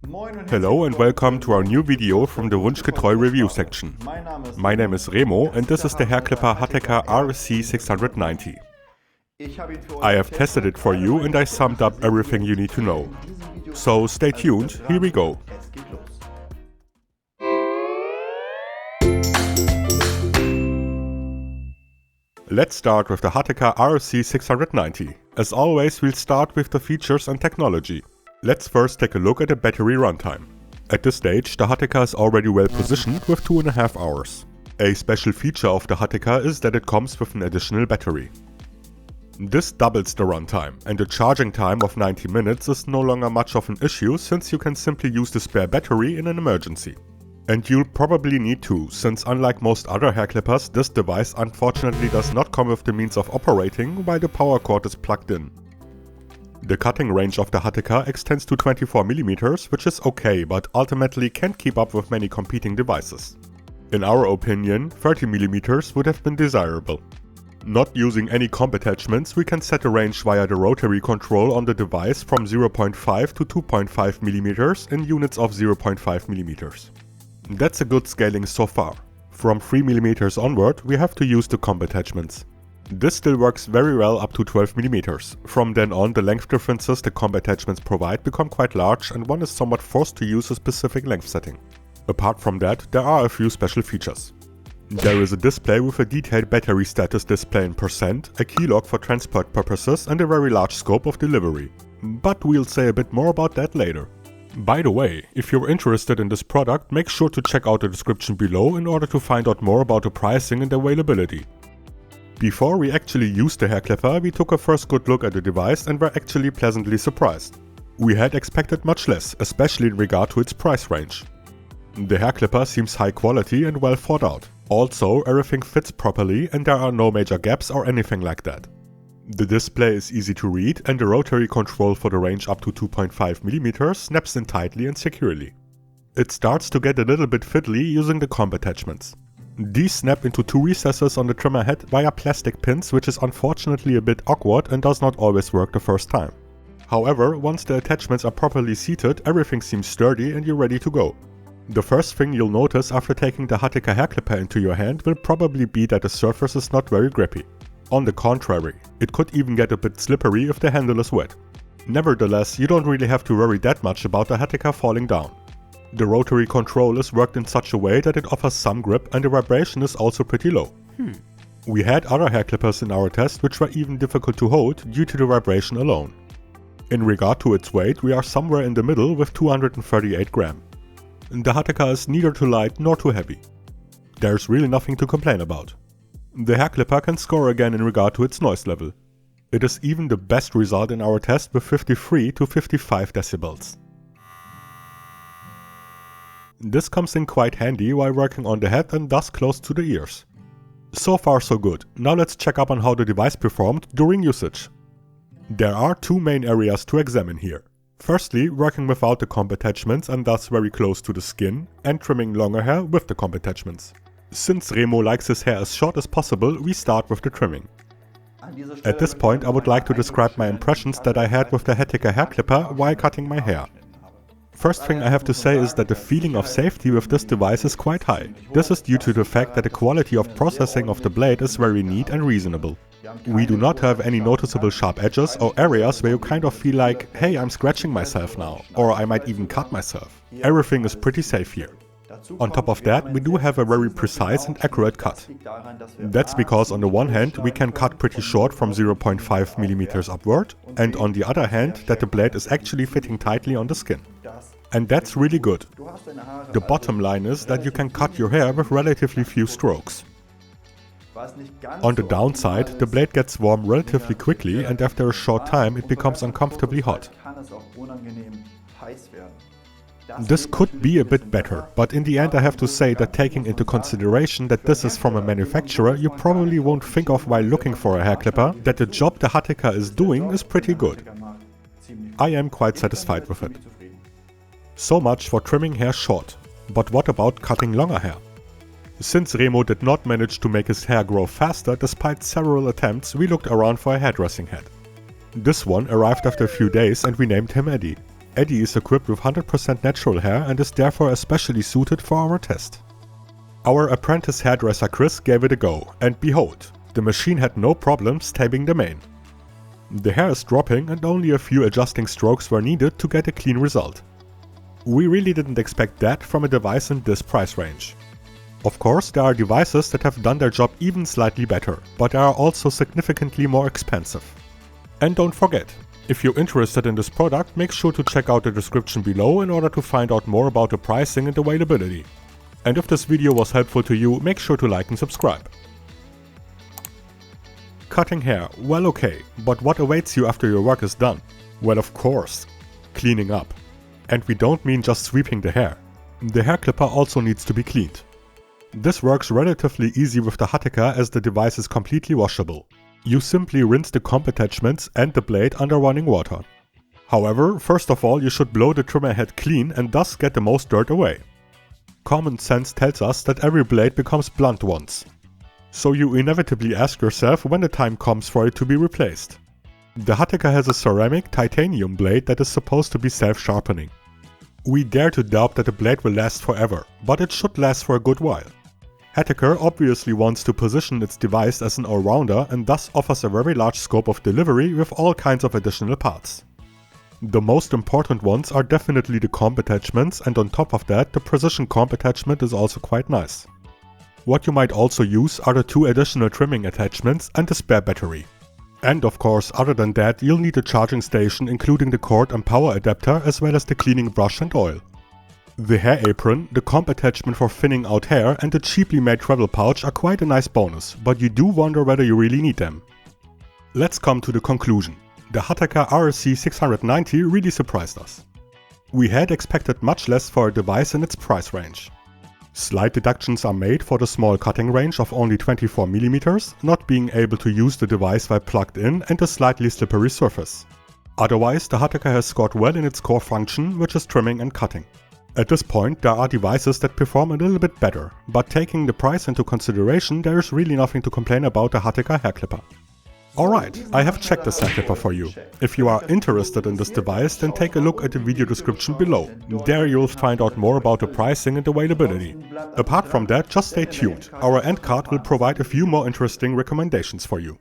Hello and welcome to our new video from the Wunschgetreu review section. My name is Remo and this is the hair clipper Hateka RSC 690. I have tested it for you and I summed up everything you need to know. So stay tuned, here we go. Let's start with the Hateka RSC 690. As always, we'll start with the features and technology. Let's first take a look at the battery runtime. At this stage, the Hateka is already well positioned with 2.5 hours. A special feature of the Hateka is that it comes with an additional battery. This doubles the runtime, and the charging time of 90 minutes is no longer much of an issue since you can simply use the spare battery in an emergency. And you'll probably need to, since unlike most other hair clippers, this device unfortunately does not come with the means of operating while the power cord is plugged in. The cutting range of the Hateka extends to 24mm, which is okay, but ultimately can't keep up with many competing devices. In our opinion, 30mm would have been desirable. Not using any comb attachments, we can set the range via the rotary control on the device from 0.5 to 2.5mm in units of 0.5mm. That's a good scaling so far. From 3mm onward, we have to use the comb attachments. This still works very well up to 12mm. From then on, the length differences the comb attachments provide become quite large and one is somewhat forced to use a specific length setting. Apart from that, there are a few special features. There is a display with a detailed battery status display in %, a keylog for transport purposes and a very large scope of delivery. But we'll say a bit more about that later. By the way, if you're interested in this product, make sure to check out the description below in order to find out more about the pricing and availability. Before we actually used the hair clipper, we took a first good look at the device and were actually pleasantly surprised. We had expected much less, especially in regard to its price range. The hair clipper seems high quality and well thought out. Also, everything fits properly and there are no major gaps or anything like that. The display is easy to read and the rotary control for the range up to 2.5mm snaps in tightly and securely. It starts to get a little bit fiddly using the comb attachments. These snap into two recesses on the trimmer head via plastic pins, which is unfortunately a bit awkward and does not always work the first time. However, once the attachments are properly seated, everything seems sturdy and you're ready to go. The first thing you'll notice after taking the Hateka hair clipper into your hand will probably be that the surface is not very grippy. On the contrary, it could even get a bit slippery if the handle is wet. Nevertheless, you don't really have to worry that much about the Hateka falling down. The rotary control is worked in such a way that it offers some grip and the vibration is also pretty low. We had other hair clippers in our test which were even difficult to hold due to the vibration alone. In regard to its weight, we are somewhere in the middle with 238 grams. The Hateka is neither too light nor too heavy. There's really nothing to complain about. The hair clipper can score again in regard to its noise level. It is even the best result in our test with 53 to 55 decibels. This comes in quite handy while working on the head and thus close to the ears. So far so good. Now let's check up on how the device performed during usage. There are two main areas to examine here. Firstly, working without the comb attachments and thus very close to the skin, and trimming longer hair with the comb attachments. Since Remo likes his hair as short as possible, we start with the trimming. At this point I would like to describe my impressions that I had with the Hateka hair clipper while cutting my hair. First thing I have to say is that the feeling of safety with this device is quite high. This is due to the fact that the quality of processing of the blade is very neat and reasonable. We do not have any noticeable sharp edges or areas where you kind of feel like, hey, I'm scratching myself now, or I might even cut myself. Everything is pretty safe here. On top of that, we do have a very precise and accurate cut. That's because on the one hand we can cut pretty short from 0.5mm upward, and on the other hand that the blade is actually fitting tightly on the skin. And that's really good. The bottom line is that you can cut your hair with relatively few strokes. On the downside, the blade gets warm relatively quickly and after a short time it becomes uncomfortably hot. This could be a bit better, but in the end I have to say that taking into consideration that this is from a manufacturer, you probably won't think of while looking for a hair clipper that the job the Hateka is doing is pretty good. I am quite satisfied with it. So much for trimming hair short. But what about cutting longer hair? Since Remo did not manage to make his hair grow faster despite several attempts, we looked around for a hairdressing head. This one arrived after a few days and we named him Eddie. Eddie is equipped with 100% natural hair and is therefore especially suited for our test. Our apprentice hairdresser Chris gave it a go, and behold, the machine had no problems taming the mane. The hair is dropping and only a few adjusting strokes were needed to get a clean result. We really didn't expect that from a device in this price range. Of course, there are devices that have done their job even slightly better, but they are also significantly more expensive. And don't forget, if you're interested in this product, make sure to check out the description below in order to find out more about the pricing and availability. And if this video was helpful to you, make sure to like and subscribe. Cutting hair, well okay, but what awaits you after your work is done? Well, of course, cleaning up. And we don't mean just sweeping the hair. The hair clipper also needs to be cleaned. This works relatively easy with the Hateka as the device is completely washable. You simply rinse the comp attachments and the blade under running water. However, first of all you should blow the trimmer head clean and thus get the most dirt away. Common sense tells us that every blade becomes blunt once. So you inevitably ask yourself when the time comes for it to be replaced. The Hateka has a ceramic titanium blade that is supposed to be self-sharpening. We dare to doubt that the blade will last forever, but it should last for a good while. Hateka obviously wants to position its device as an all-rounder and thus offers a very large scope of delivery with all kinds of additional parts. The most important ones are definitely the comp attachments, and on top of that the precision comp attachment is also quite nice. What you might also use are the 2 additional trimming attachments and the spare battery. And of course, other than that, you'll need a charging station including the cord and power adapter as well as the cleaning brush and oil. The hair apron, the comp attachment for thinning out hair and the cheaply made travel pouch are quite a nice bonus, but you do wonder whether you really need them. Let's come to the conclusion. The Hateka RSC 690 really surprised us. We had expected much less for a device in its price range. Slight deductions are made for the small cutting range of only 24mm, not being able to use the device while plugged in and a slightly slippery surface. Otherwise, the Hateka has scored well in its core function, which is trimming and cutting. At this point, there are devices that perform a little bit better, but taking the price into consideration, there is really nothing to complain about the Hateka hair clipper. Alright, I have checked this hair clipper for you. If you are interested in this device, then take a look at the video description below. There you'll find out more about the pricing and availability. Apart from that, just stay tuned. Our end card will provide a few more interesting recommendations for you.